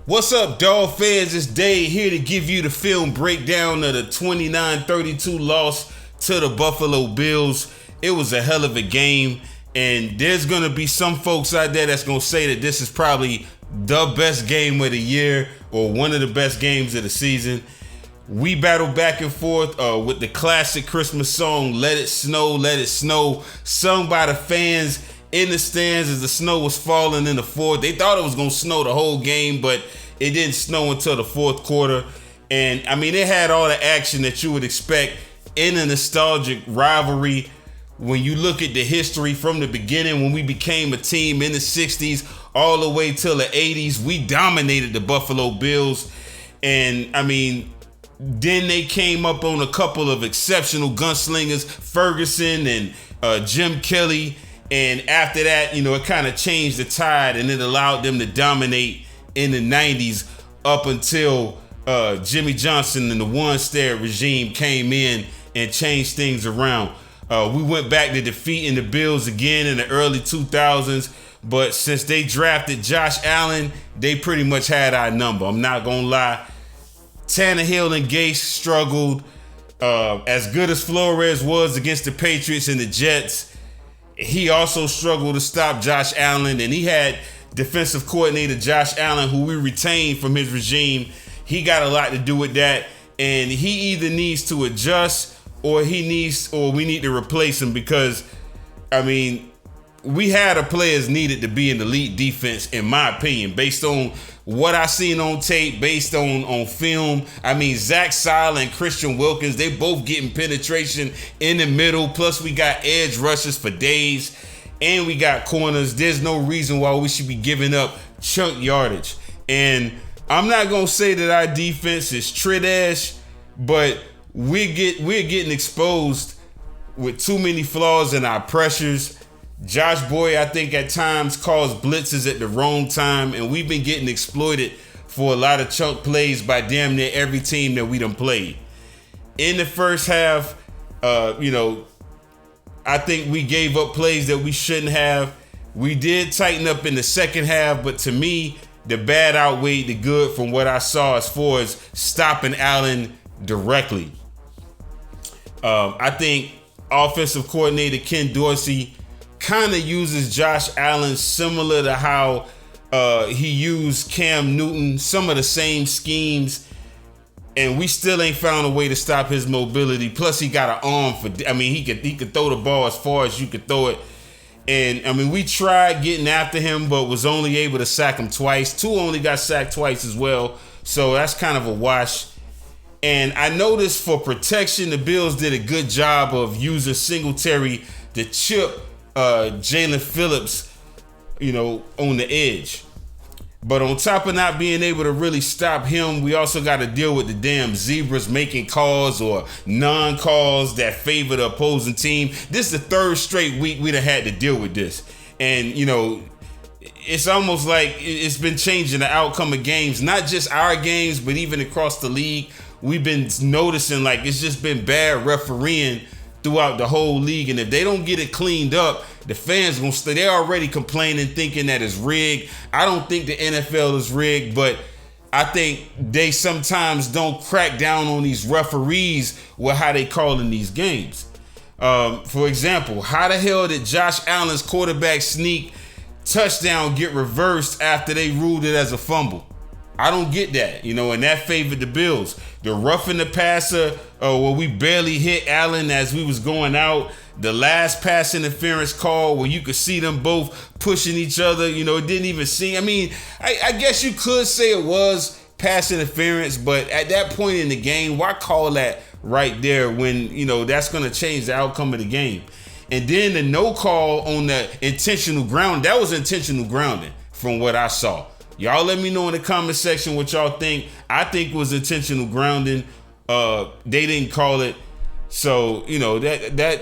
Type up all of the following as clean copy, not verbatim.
What's up, dog fans? It's Dave here to give you the film breakdown of the 29-32 loss to the Buffalo Bills. It was a hell of a game, and there's going to be some folks out there that's going to say that this is probably the best game of the year or one of the best games of the season. We battled back and forth with the classic Christmas song, Let It Snow, sung by the fans in the stands as the snow was falling in the fourth. They thought it was going to snow the whole game, but it didn't snow until the fourth quarter. And, I mean, it had all the action that you would expect in a nostalgic rivalry. When you look at the history from the beginning, when we became a team in the 60s all the way till the 80s, we dominated the Buffalo Bills. And, I mean, then they came up on a couple of exceptional gunslingers, Ferguson and Jim Kelly. And after that, it kind of changed the tide, and it allowed them to dominate in the 90s up until Jimmy Johnson and the one-star regime came in and changed things around. We went back to defeating the Bills again in the early 2000s, but since they drafted Josh Allen, they pretty much had our number. I'm not going to lie. Tannehill and Gase struggled. As good as Flores was against the Patriots and the Jets, he also struggled to stop Josh Allen, and he had defensive coordinator Josh Allen, who we retained from his regime. He got a lot to do with that, and he either needs to adjust or we need to replace him because, I mean, we had a players needed to be in the elite defense, in my opinion, based on what I seen on tape, based on film. I mean, Zach Sile and Christian Wilkins, they both getting penetration in the middle. Plus, we got edge rushers for days, and we got corners. There's no reason why we should be giving up chunk yardage. And I'm not gonna say that our defense is trash, but we're getting exposed with too many flaws in our pressures. Josh Boyd, I think at times calls blitzes at the wrong time, and we've been getting exploited for a lot of chunk plays by damn near every team that we done played. In the first half, I think we gave up plays that we shouldn't have. We did tighten up in the second half, but to me, the bad outweighed the good from what I saw as far as stopping Allen directly. I think offensive coordinator Ken Dorsey kind of uses Josh Allen similar to how he used Cam Newton, some of the same schemes, and we still ain't found a way to stop his mobility. Plus, he got an arm he could throw the ball as far as you could throw it. And I mean, we tried getting after him, but was only able to sack him twice. Two only got sacked twice as well, so that's kind of a wash. And I noticed for protection, the Bills did a good job of using Singletary to chip Jalen Phillips, on the edge. But on top of not being able to really stop him, we also got to deal with the damn zebras making calls or non-calls that favor the opposing team. This is the third straight week we done had to deal with this. And, it's almost like it's been changing the outcome of games, not just our games, but even across the league. We've been noticing like it's just been bad refereeing throughout the whole league, and if they don't get it cleaned up, the fans gonna stay. They're already complaining, thinking that it's rigged. I don't think the NFL is rigged, but I think they sometimes don't crack down on these referees with how they calling these games. For example, how the hell did Josh Allen's quarterback sneak touchdown get reversed after they ruled it as a fumble? I don't get that, and that favored the Bills. The roughing the passer, where we barely hit Allen as we was going out. The last pass interference call where you could see them both pushing each other. It didn't even seem. I mean, I guess you could say it was pass interference, but at that point in the game, why call that right there when, that's going to change the outcome of the game? And then the no call on the intentional ground, that was intentional grounding from what I saw. Y'all let me know in the comment section what y'all think. I think it was intentional grounding. They didn't call it. So, that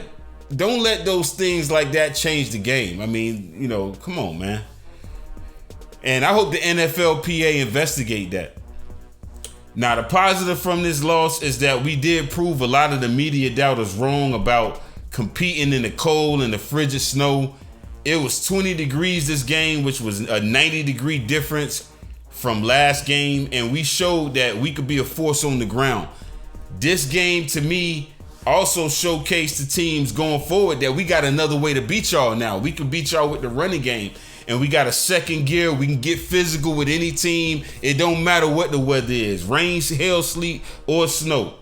don't let those things like that change the game. I mean, come on, man. And I hope the NFLPA investigate that. Now, the positive from this loss is that we did prove a lot of the media doubters wrong about competing in the cold and the frigid snow. It was 20 degrees this game, which was a 90-degree difference from last game, and we showed that we could be a force on the ground. This game, to me, also showcased the teams going forward that we got another way to beat y'all now. We can beat y'all with the running game, and we got a second gear. We can get physical with any team. It don't matter what the weather is, rain, hail, sleet, or snow.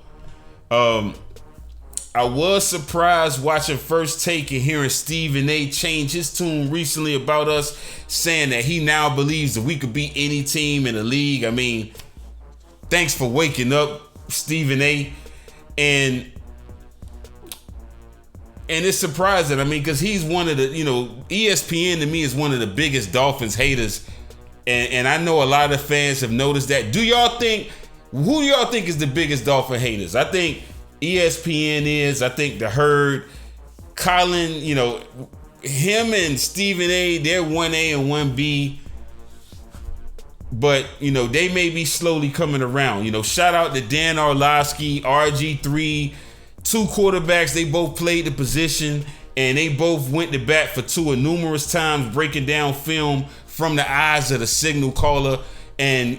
I was surprised watching First Take and hearing Stephen A. change his tune recently about us, saying that he now believes that we could beat any team in the league. I mean, thanks for waking up, Stephen A. And it's surprising. I mean, because he's one of the, ESPN to me is one of the biggest Dolphins haters. And I know a lot of fans have noticed that. Who do y'all think is the biggest Dolphin haters? I think ESPN is. I think the Herd, Colin, him and Stephen A, they're 1A and 1B. But, they may be slowly coming around. Shout out to Dan Orlovsky, RG3, two quarterbacks. They both played the position, and they both went to bat for Tua numerous times, breaking down film from the eyes of the signal caller. And,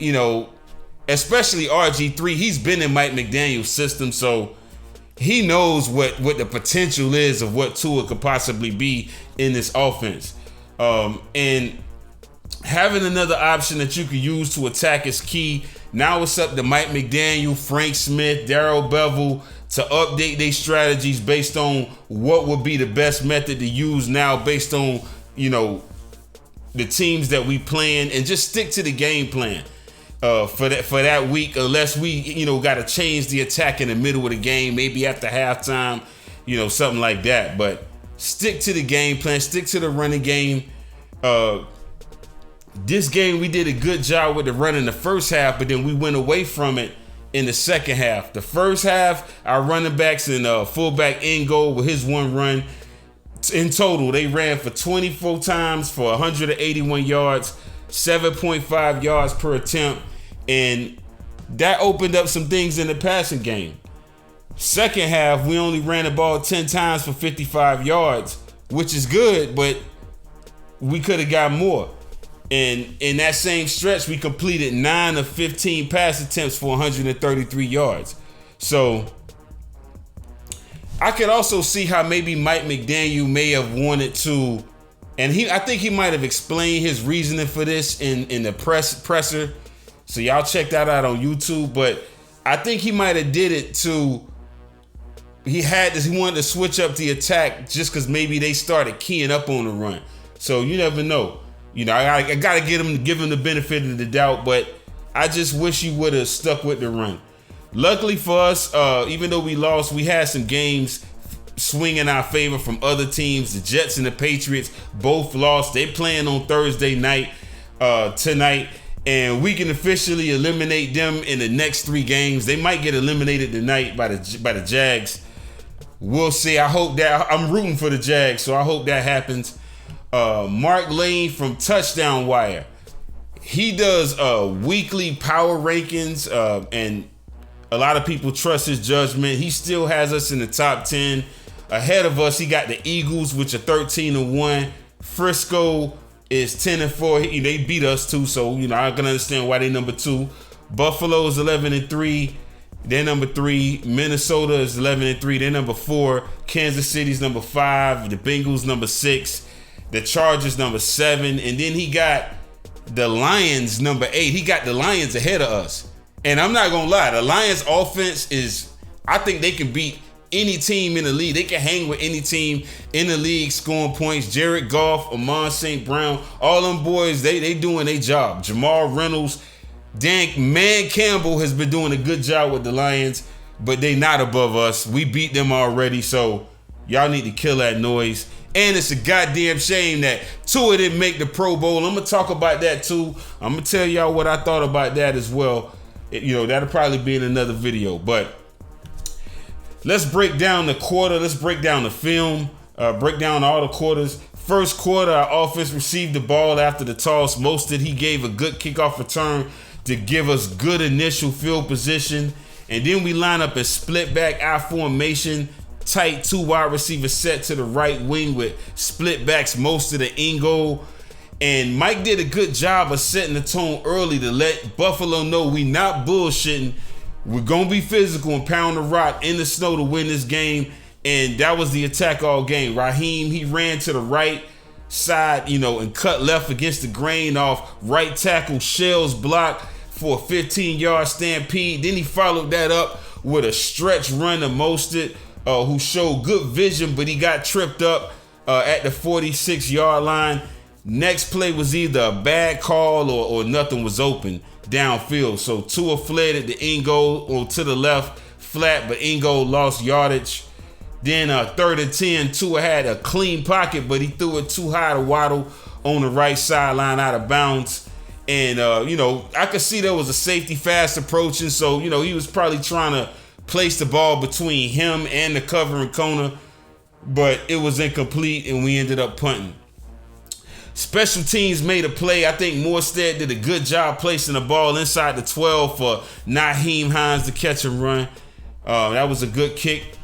especially RG3, he's been in Mike McDaniel's system, so he knows what the potential is of what Tua could possibly be in this offense. And having another option that you can use to attack is key. Now it's up to Mike McDaniel, Frank Smith, Darrell Bevel to update their strategies based on what would be the best method to use now based on, the teams that we playing, and just stick to the game plan for that week, unless we, got to change the attack in the middle of the game, maybe after halftime, something like that. But stick to the game plan, stick to the running game. This game, we did a good job with the run in the first half, but then we went away from it in the second half. The first half, our running backs and fullback in goal with his one run. In total, they ran for 24 times for 181 yards, 7.5 yards per attempt, and that opened up some things in the passing game. Second half, we only ran the ball 10 times for 55 yards, which is good, but we could have got more. And in that same stretch, we completed 9 of 15 pass attempts for 133 yards. So I could also see how maybe Mike McDaniel may have wanted to, and I think he might have explained his reasoning for this in the presser. So y'all check that out on YouTube. But I think he might have did it he wanted to switch up the attack just because maybe they started keying up on the run. So you never know. I got to give him the benefit of the doubt, but I just wish he would have stuck with the run. Luckily for us, even though we lost, we had some games swing in our favor from other teams. The Jets and the Patriots both lost. They playing on Thursday night tonight, and we can officially eliminate them in the next 3 games. They might get eliminated tonight by the Jags. We'll see. I hope that I'm rooting for the Jags, so I hope that happens. Mark Lane from Touchdown Wire. He does weekly power rankings, and a lot of people trust his judgment. He still has us in the top 10. Ahead of us, he got the Eagles, which are 13-1. Frisco is 10-4. They beat us too, so I can understand why they number 2. Buffalo is 11-3. They're number 3. Minnesota is 11-3. They're number 4. Kansas City's number 5. The Bengals number 6. The Chargers number 7. And then he got the Lions number 8. He got the Lions ahead of us. And I'm not going to lie, the Lions offense I think they can beat any team in the league. They can hang with any team in the league, scoring points. Jared Goff, Amon St. Brown, all them boys, they doing their job. Jamal Reynolds, Man Campbell has been doing a good job with the Lions, but they not above us. We beat them already, so y'all need to kill that noise. And it's a goddamn shame that Tua didn't make the Pro Bowl. I'm going to talk about that too. I'm going to tell y'all what I thought about that as well. That'll probably be in another video. But let's break down the quarter. Let's break down the film. Break down all the quarters. First quarter, our offense received the ball after the toss. Mostert, he gave a good kickoff return to give us good initial field position. And then we line up a split back I formation. Tight 2 wide receiver set to the right wing with split backs, most of the Ingo. And Mike did a good job of setting the tone early to let Buffalo know we not bullshitting. We're going to be physical and pound the rock in the snow to win this game. And that was the attack all game. Raheem, he ran to the right side, and cut left against the grain off right tackle. Shell's block for a 15-yard stampede. Then he followed that up with a stretch run to Mostert, who showed good vision, but he got tripped up at the 46-yard line. Next play was either a bad call or nothing was open downfield. So Tua fled at the end goal or to the left flat, but Ingold lost yardage. Then 3rd and 10, Tua had a clean pocket, but he threw it too high to Waddle on the right sideline out of bounds. And, I could see there was a safety fast approaching. So, he was probably trying to place the ball between him and the covering corner, but it was incomplete and we ended up punting. Special teams made a play. I think Morstead did a good job placing the ball inside the 12 for Nyheim Hines to catch and run. That was a good kick.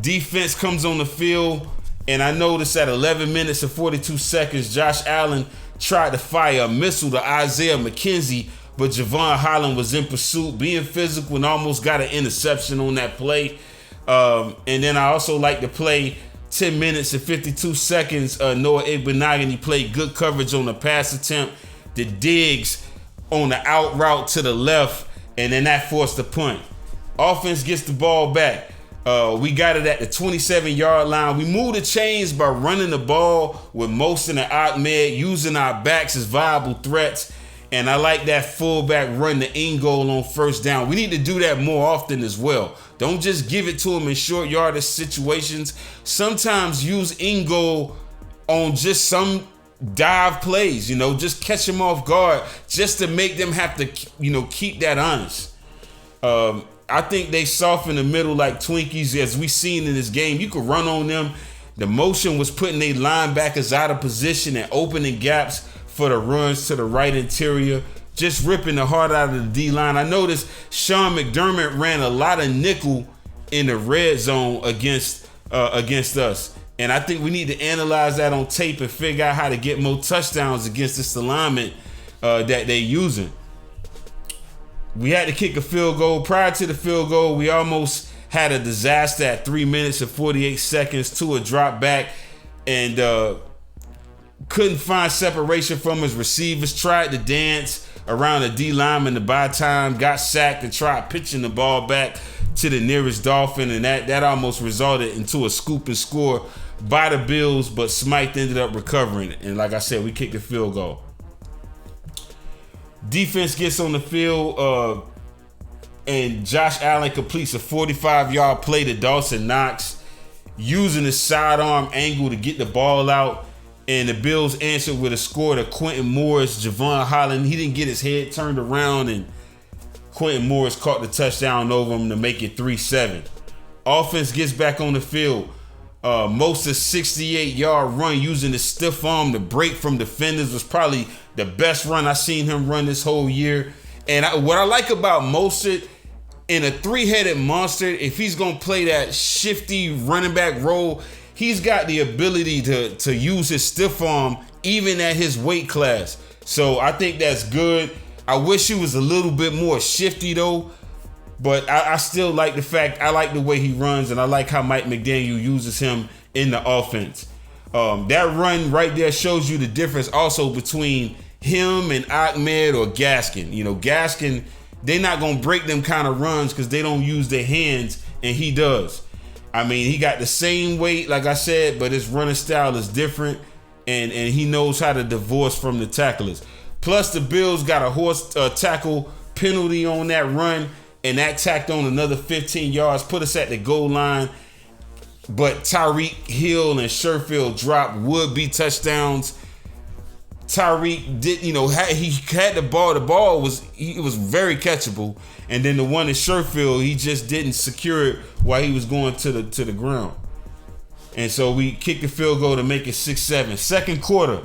Defense comes on the field, and I noticed at 11 minutes and 42 seconds, Josh Allen tried to fire a missile to Isaiah McKenzie, but Javon Holland was in pursuit, being physical, and almost got an interception on that play. And then I also like to play 10 minutes and 52 seconds. Noah Igbenogany played good coverage on the pass attempt. The Diggs on the out route to the left, and then that forced the punt. Offense gets the ball back. We got it at the 27-yard line. We moved the chains by running the ball with Mostert and Ahmed, using our backs as viable threats. And I like that fullback run to Ingold on first down. We need to do that more often as well. Don't just give it to him in short yardage situations. Sometimes use Ingold on just some dive plays, just catch him off guard just to make them have to, keep that honest. I think they soften the middle like Twinkies, as we seen in this game. You could run on them. The motion was putting their linebackers out of position and opening gaps for the runs to the right interior, just ripping the heart out of the D-line. I noticed Sean McDermott ran a lot of nickel in the red zone against us. And I think we need to analyze that on tape and figure out how to get more touchdowns against this alignment that they're using. We had to kick a field goal. Prior to the field goal, we almost had a disaster at 3 minutes and 48 seconds. Tua dropped back and couldn't find separation from his receivers. Tried to dance around the D lineman to buy time. Got sacked and tried pitching the ball back to the nearest Dolphin, and that almost resulted into a scoop and score by the Bills, but Smythe ended up recovering it. And like I said, we kicked the field goal. Defense gets on the field, and Josh Allen completes a 45-yard play to Dawson Knox, using his sidearm angle to get the ball out. And the Bills answered with a score to Quentin Morris. Javon Holland, he didn't get his head turned around, and Quentin Morris caught the touchdown over him to make it 3-7. Offense gets back on the field. Most of 68-yard run using his stiff arm to break from defenders was probably the best run I've seen him run this whole year. And what I like about Mostert, in a three-headed monster, if he's going to play that shifty running back role, he's got the ability to use his stiff arm even at his weight class. So I think that's good. I wish he was a little bit more shifty though, but I still like the fact, I like the way he runs, and I like how Mike McDaniel uses him in the offense. That run right there shows you the difference also between him and Ahmed or Gaskin. Gaskin, they're not going to break them kind of runs because they don't use their hands, and he does. I mean, he got the same weight, like I said, but his running style is different, and he knows how to divorce from the tacklers. Plus, the Bills got a horse tackle penalty on that run, and that tacked on another 15 yards, put us at the goal line. But Tyreek Hill and Sherfield drop would be touchdowns. Tyreek did, he had the ball. The ball was very catchable, and then the one at Sherfield, he just didn't secure it while he was going to the ground. And so we kicked the field goal to make it 6-7. Second quarter,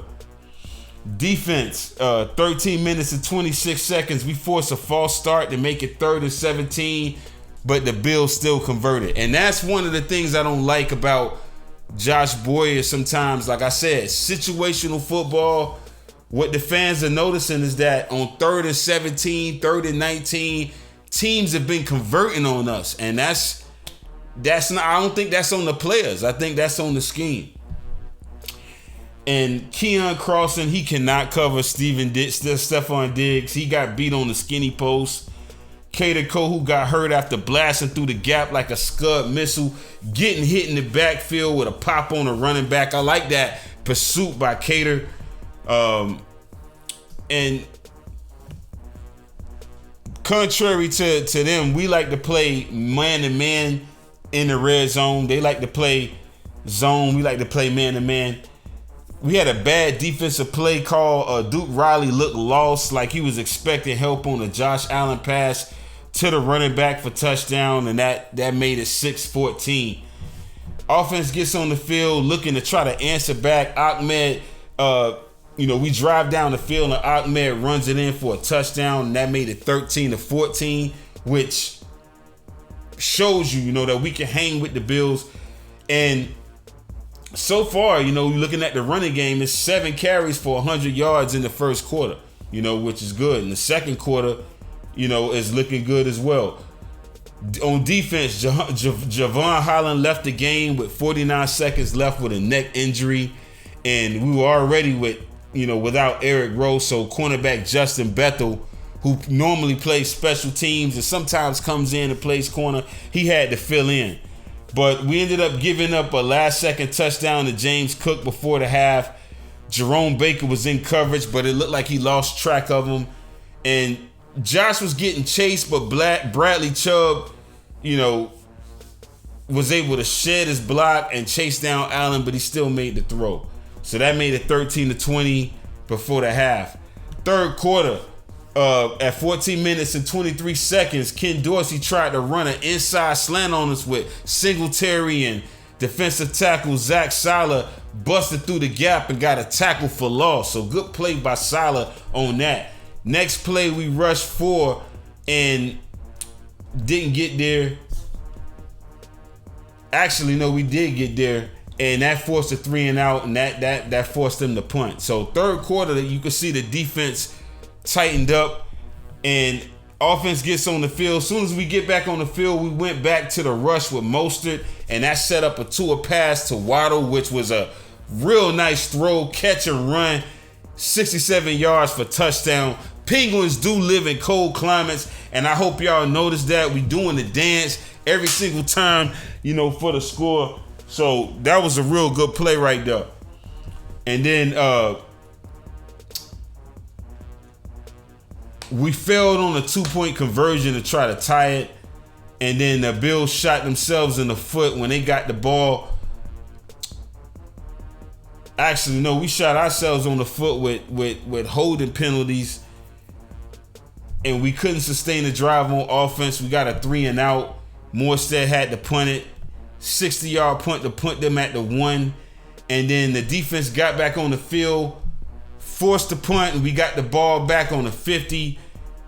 defense, 13 minutes and 26 seconds. We forced a false start to make it 3rd and 17, but the Bills still converted. And that's one of the things I don't like about Josh Boyer sometimes. Like I said, situational football. what the fans are noticing is that on 3rd and 17, 3rd and 19, teams have been converting on us. And that's not, I don't think that's on the players. I think that's on the scheme. And Keon Crossen, he cannot cover Stephon Diggs. He got beat on the skinny post. Kader Kohu got hurt after blasting through the gap like a Scud missile, getting hit in the backfield with a pop on a running back. I like that pursuit by Kader. And contrary to them, we like to play man-to-man in the red zone. They like to play zone. We like to play man-to-man. We had a bad defensive play call. Duke Riley looked lost, like he was expecting help on a Josh Allen pass to the running back for touchdown, and that made it 6-14. Offense gets on the field looking to try to answer back. Ahmed, we drive down the field and Ahmed runs it in for a touchdown, and that made it 13-14, which shows you, that we can hang with the Bills. And so far, looking at the running game, it's 7 carries for 100 yards in the first quarter, which is good. In the second quarter, is looking good as well. On defense, Javon Holland left the game with 49 seconds left with a neck injury. And we were already without Eric Rowe. So cornerback Justin Bethel, who normally plays special teams and sometimes comes in and plays corner, he had to fill in. But we ended up giving up a last-second touchdown to James Cook before the half. Jerome Baker was in coverage, but it looked like he lost track of him. And Josh was getting chased, but Bradley Chubb, was able to shed his block and chase down Allen, but he still made the throw. So that made it 13-20 before the half. Third quarter, at 14 minutes and 23 seconds, Ken Dorsey tried to run an inside slant on us with Singletary, and defensive tackle Zach Sala busted through the gap and got a tackle for loss. So good play by Sala on that. Next play, we rushed 4 and didn't get there. Actually, no, we did get there, and that forced a 3 and out, and that forced them to punt. So third quarter, you could see the defense tightened up and offense gets on the field. As soon as we get back on the field, we went back to the rush with Mostert, and that set up a Tua pass to Waddle, which was a real nice throw, catch and run, 67 yards for touchdown. Penguins do live in cold climates, and I hope y'all notice that. We doing the dance every single time, for the score. So that was a real good play right there. And then we failed on a 2-point conversion to try to tie it. And then the Bills shot themselves in the foot when they got the ball. Actually, no, we shot ourselves on the foot with holding penalties. And we couldn't sustain the drive on offense. We got a 3 and out. Morstead had to punt it. 60-yard punt to punt them at the 1. And then the defense got back on the field, forced the punt, and we got the ball back on the 50.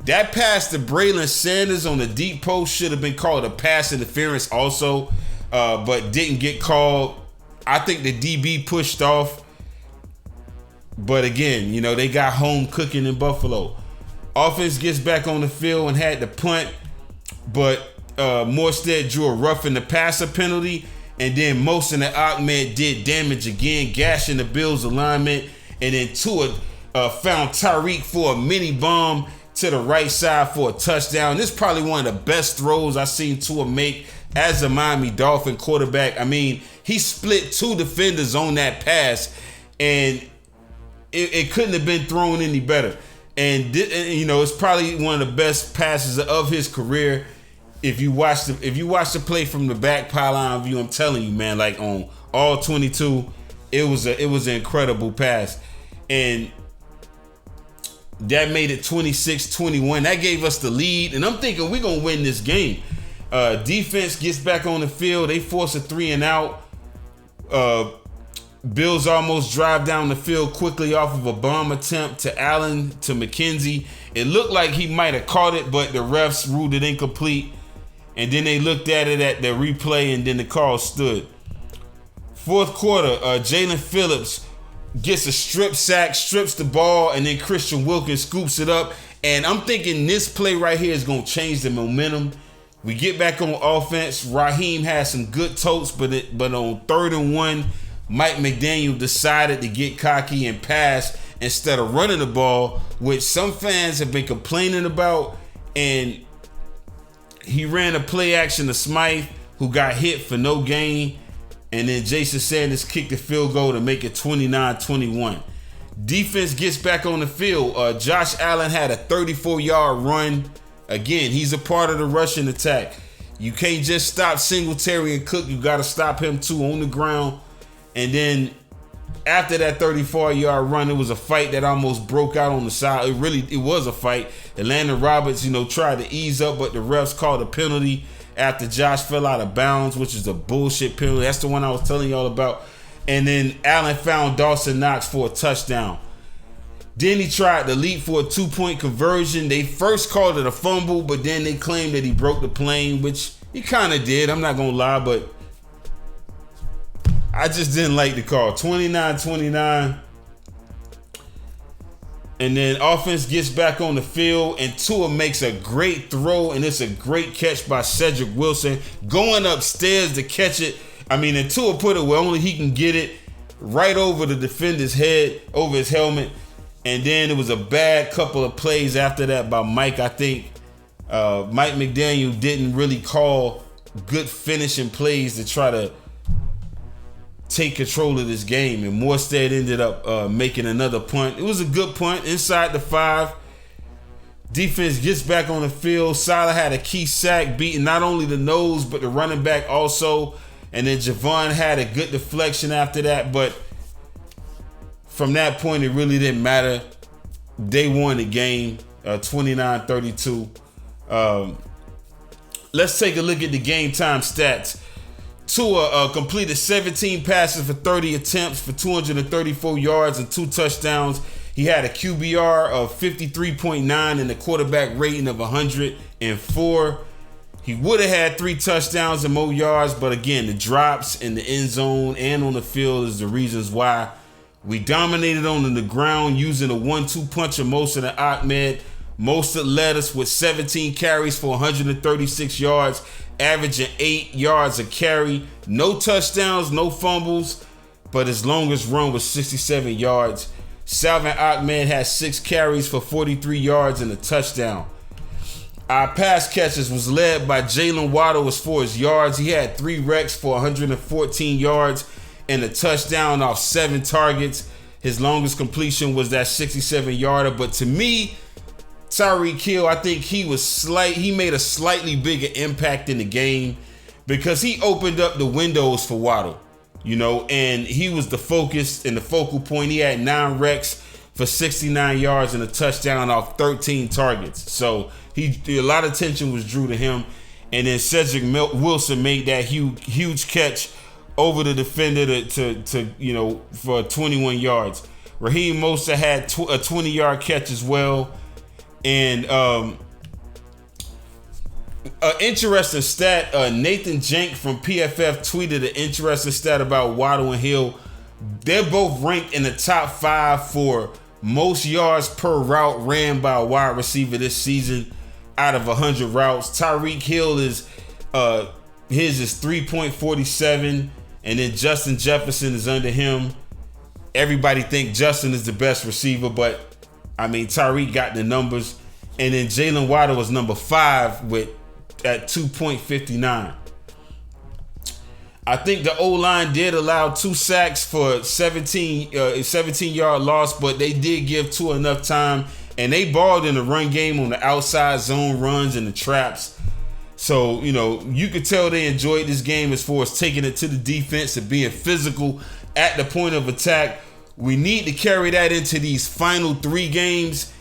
That pass to Braylon Sanders on the deep post should have been called a pass interference also, but didn't get called. I think the DB pushed off. But again, they got home cooking in Buffalo. Offense gets back on the field and had to punt, but Morstead drew a roughing the passer penalty, and then Mosin and Ahmed did damage again, gashing the Bills' alignment, and then Tua found Tyreek for a mini bomb to the right side for a touchdown. This is probably one of the best throws I've seen Tua make as a Miami Dolphin quarterback. I mean, he split 2 defenders on that pass, and it couldn't have been thrown any better. And it's probably one of the best passes of his career. If you watch the play from the back pylon view, I'm telling you, man, like on all 22, it was an incredible pass. And that made it 26-21. That gave us the lead. And I'm thinking we're going to win this game. Defense gets back on the field. They force a 3 and out. Bills almost drive down the field quickly off of a bomb attempt to Allen to McKenzie. It looked like he might have caught it, but the refs ruled it incomplete. And then they looked at it at the replay, and then the call stood. Fourth quarter, Jalen Phillips gets a strip sack, strips the ball, and then Christian Wilkins scoops it up. And I'm thinking this play right here is going to change the momentum. We get back on offense. Raheem has some good totes, but on 3rd and 1, Mike McDaniel decided to get cocky and pass instead of running the ball, which some fans have been complaining about. And he ran a play action to Smythe, who got hit for no gain. And then Jason Sanders kicked the field goal to make it 29-21. Defense gets back on the field. Josh Allen had a 34-yard run. Again, he's a part of the rushing attack. You can't just stop Singletary and Cook. You got to stop him too on the ground. And then after that 34-yard run, it was a fight that almost broke out on the side. It was a fight. Atlanta Roberts, tried to ease up, but the refs called a penalty after Josh fell out of bounds, which is a bullshit penalty. That's the one I was telling y'all about. And then Allen found Dawson Knox for a touchdown. Then he tried to leap for a 2-point conversion. They first called it a fumble, but then they claimed that he broke the plane, which he kind of did. I'm not going to lie, but I just didn't like the call. 29-29. And then offense gets back on the field, and Tua makes a great throw, and it's a great catch by Cedric Wilson. Going upstairs to catch it. And Tua put it where only he can get it, right over the defender's head, over his helmet. And then it was a bad couple of plays after that by Mike. I think Mike McDaniel didn't really call good finishing plays to try to take control of this game. And Morstead ended up making another punt. It was a good punt inside the 5. Defense gets back on the field. Salah had a key sack, beating not only the nose, but the running back also. And then Javon had a good deflection after that. But from that point, it really didn't matter. They won the game, 29-32. Let's take a look at the game time stats. Tua completed 17 passes for 30 attempts for 234 yards and 2 touchdowns. He had a QBR of 53.9 and a quarterback rating of 104. He would have had 3 touchdowns and more yards, but again, the drops in the end zone and on the field is the reasons why. We dominated on the ground using a 1-2 punch of Mostert and Ahmed. Mostert led us with 17 carries for 136 yards, averaging 8 yards a carry. No touchdowns, no fumbles, but his longest run was 67 yards. Salvin Ahmed had 6 carries for 43 yards and a touchdown. Our pass catches was led by Jalen Waddle as far as yards. He had 3 wrecks for 114 yards and a touchdown off 7 targets. His longest completion was that 67-yarder. But to me, Tyreek Hill, I think he made a slightly bigger impact in the game because he opened up the windows for Waddle, and he was the focus and the focal point. He had 9 wrecks for 69 yards and a touchdown off 13 targets. So a lot of attention was drew to him. And then Cedric Wilson made that huge catch over the defender for 21 yards. Raheem Mostert had a 20-yard catch as well. And an interesting stat, Nathan Jank from PFF tweeted an interesting stat about Waddle and Hill. They're both ranked in the top 5 for most yards per route ran by a wide receiver this season out of 100 routes. Tyreek Hill his is 3.47, and then Justin Jefferson is under him. Everybody think Justin is the best receiver, but Tyreek got the numbers. And then Jalen Waddle was number 5 at 2.59. I think the O-line did allow 2 sacks for 17-yard loss, but they did give Tua enough time, and they balled in the run game on the outside zone runs and the traps. So, you could tell they enjoyed this game as far as taking it to the defense and being physical at the point of attack. We need to carry that into these final 3 games,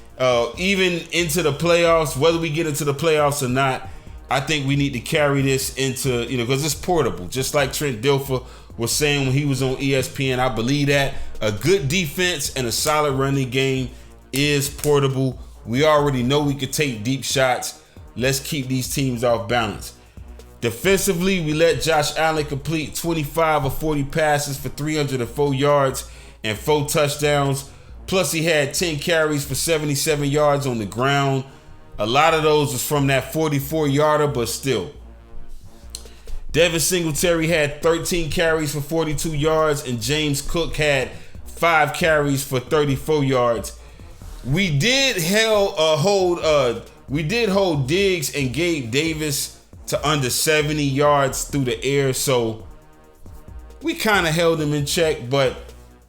even into the playoffs, whether we get into the playoffs or not. I think we need to carry this into, because it's portable. Just like Trent Dilfer was saying when he was on ESPN, I believe that a good defense and a solid running game is portable. We already know we could take deep shots. Let's keep these teams off balance. Defensively, we let Josh Allen complete 25 of 40 passes for 304 yards and 4 touchdowns. Plus, he had 10 carries for 77 yards on the ground. A lot of those was from that 44-yarder, but still. Devin Singletary had 13 carries for 42 yards, and James Cook had 5 carries for 34 yards. We did hold Diggs and Gabe Davis to under 70 yards through the air, so we kind of held them in check. But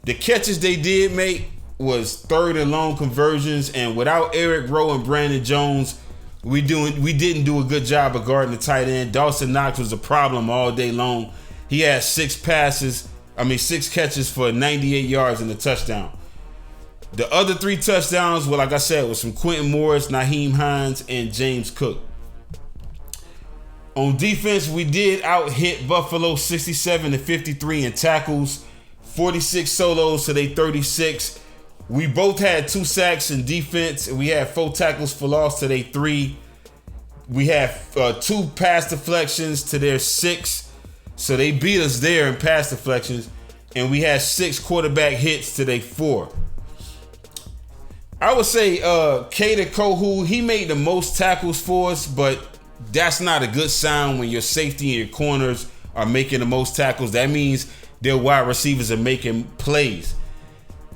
the catches they did make was third and long conversions, and without Eric Rowe and Brandon Jones, we didn't do a good job of guarding the tight end. Dawson Knox was a problem all day long. He had 6 catches for 98 yards and a touchdown. The other 3 touchdowns, well, like I said, was from Quentin Morris, Nyheim Hines, and James Cook. On defense, we did out-hit Buffalo 67-53 in tackles, 46 solos to their 36. We both had 2 sacks in defense, and we had 4 tackles for loss to their 3. We had 2 pass deflections to their 6, so they beat us there in pass deflections, and we had 6 quarterback hits to their 4. I would say Kader Kohu, he made the most tackles for us, but that's not a good sign when your safety and your corners are making the most tackles. That means their wide receivers are making plays.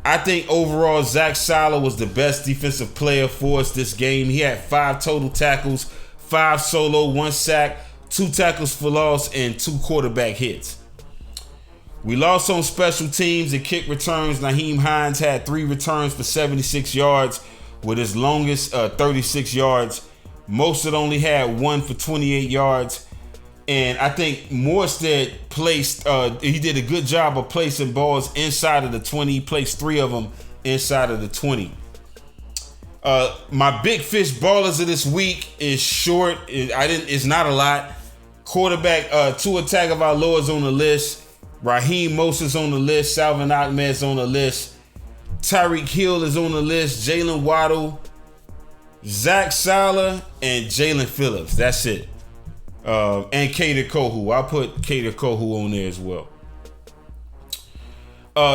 I think overall Zach Sala was the best defensive player for us this game. He had 5 total tackles, 5 solo, 1 sack, 2 tackles for loss, and 2 quarterback hits. We lost on special teams and kick returns. Nyheim Hines had 3 returns for 76 yards with his longest 36 yards. Mostert only had 1 for 28 yards. And I think Morstead he did a good job of placing balls inside of the 20. He placed 3 of them inside of the 20. My big fish ballers of this week is short. It's not a lot. Quarterback Tua Tagovailoa is on the list. Raheem Mostert's on the list. Salvon Ahmed's on the list. Tyreek Hill is on the list. Jalen Waddle, Zach Sala, and Jalen Phillips. That's it. And Kader Kohu. I'll put Kader Kohu on there as well.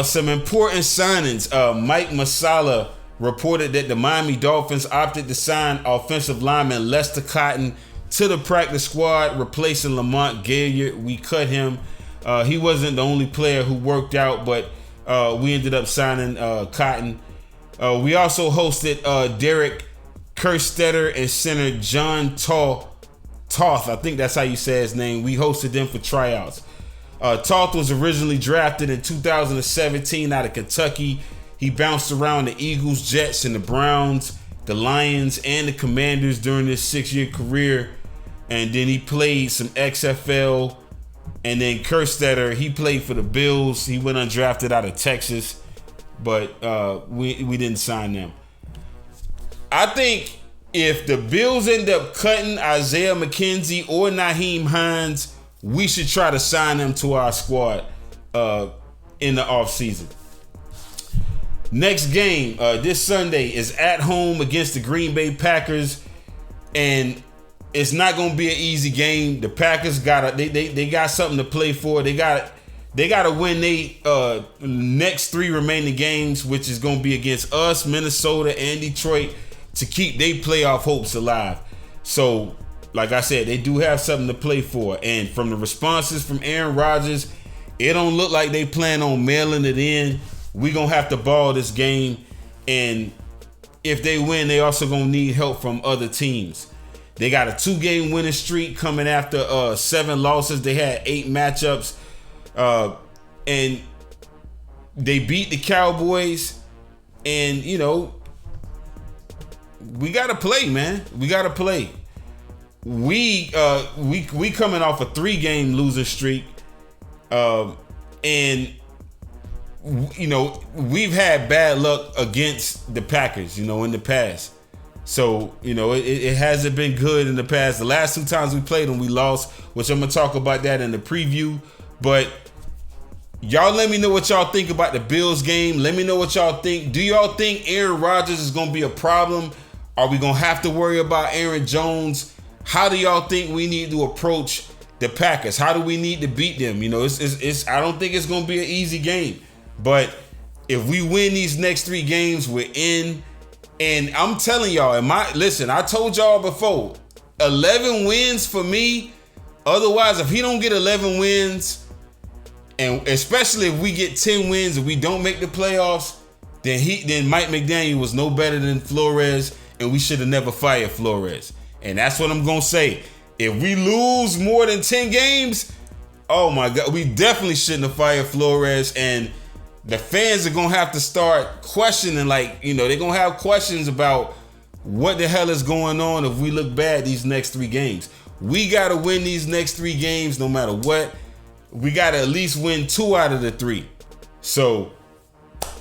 Some important signings. Mike Masala reported that the Miami Dolphins opted to sign offensive lineman Lester Cotton to the practice squad, replacing Lamont Gaillard. We cut him. He wasn't the only player who worked out, but we ended up signing Cotton. We also hosted Derek Kerstetter and center John Toth. I think that's how you say his name. We hosted them for tryouts. Toth was originally drafted in 2017 out of Kentucky. He bounced around the Eagles, Jets, and the Browns, the Lions, and the Commanders during his 6-year career. And then he played some XFL. And then Kerstetter, he played for the Bills. He went undrafted out of Texas, but we didn't sign them. I think if the Bills end up cutting Isaiah McKenzie or Nyheim Hines, we should try to sign them to our squad in the offseason. Next game this Sunday is at home against the Green Bay Packers, and it's not going to be an easy game. The Packers they got something to play for. They got to win their next 3 remaining games, which is going to be against us, Minnesota, and Detroit, to keep their playoff hopes alive. So, like I said, they do have something to play for. And from the responses from Aaron Rodgers, it don't look like they plan on mailing it in. We're going to have to ball this game. And if they win, they also going to need help from other teams. They got a 2-game winning streak coming after 7 losses. They had 8 matchups. And they beat the Cowboys. And, you know, we got to play, man. We got to play. We coming off a 3-game losing streak. And, you know, we've had bad luck against the Packers, you know, in the past. So, you know, it hasn't been good in the past. The last 2 times we played them, we lost, which I'm going to talk about that in the preview. But y'all let me know what y'all think about the Bills game. Let me know what y'all think. Do y'all think Aaron Rodgers is going to be a problem? Are we going to have to worry about Aaron Jones? How do y'all think we need to approach the Packers? How do we need to beat them? You know, I don't think it's going to be an easy game. But If we win these next 3 games, we're in. And I'm telling y'all, listen, I told y'all before, 11 wins for me. Otherwise, if he don't get 11 wins, and especially if we get 10 wins and we don't make the playoffs, then Mike McDaniel was no better than Flores, and we should have never fired Flores. And that's what I'm gonna say. If we lose more than 10 games, oh my God, we definitely shouldn't have fired Flores. And the fans are gonna have to start questioning, they're gonna have questions about what the hell is going on if we look bad these next 3 games. We gotta win these next 3 games no matter what. We gotta at least win 2 out of the 3. So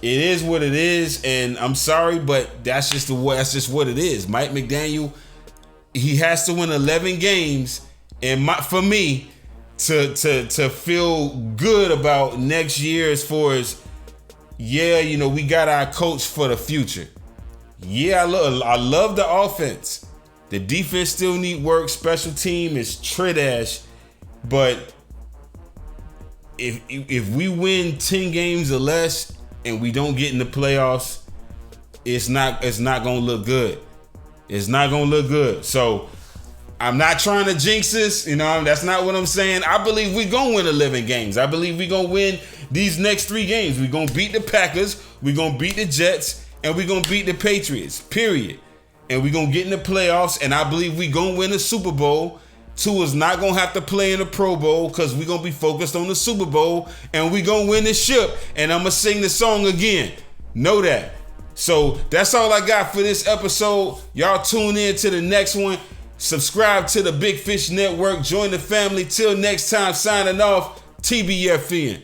it is what it is, and I'm sorry, but that's just what it is. Mike McDaniel, he has to win 11 games, and for me to feel good about next year as far as, we got our coach for the future. Yeah, I love the offense. The defense still need work. Special team is trash, but if we win 10 games or less and we don't get in the playoffs, it's not gonna look good. It's not gonna look good. So I'm not trying to jinx this, that's not what I'm saying. I believe we're gonna win 11 games. I believe we're gonna win these next 3 games. We're gonna beat the Packers, we're gonna beat the Jets, and we're gonna beat the Patriots, period. And we're gonna get in the playoffs, and I believe we're gonna win the Super Bowl. Tua's not gonna have to play in the Pro Bowl because we're gonna be focused on the Super Bowl, and we're gonna win the ship. And I'm gonna sing the song again. Know that. So that's all I got for this episode. Y'all tune in to the next one. Subscribe to the Big Fish Network. Join the family. Till next time, signing off, TBFN.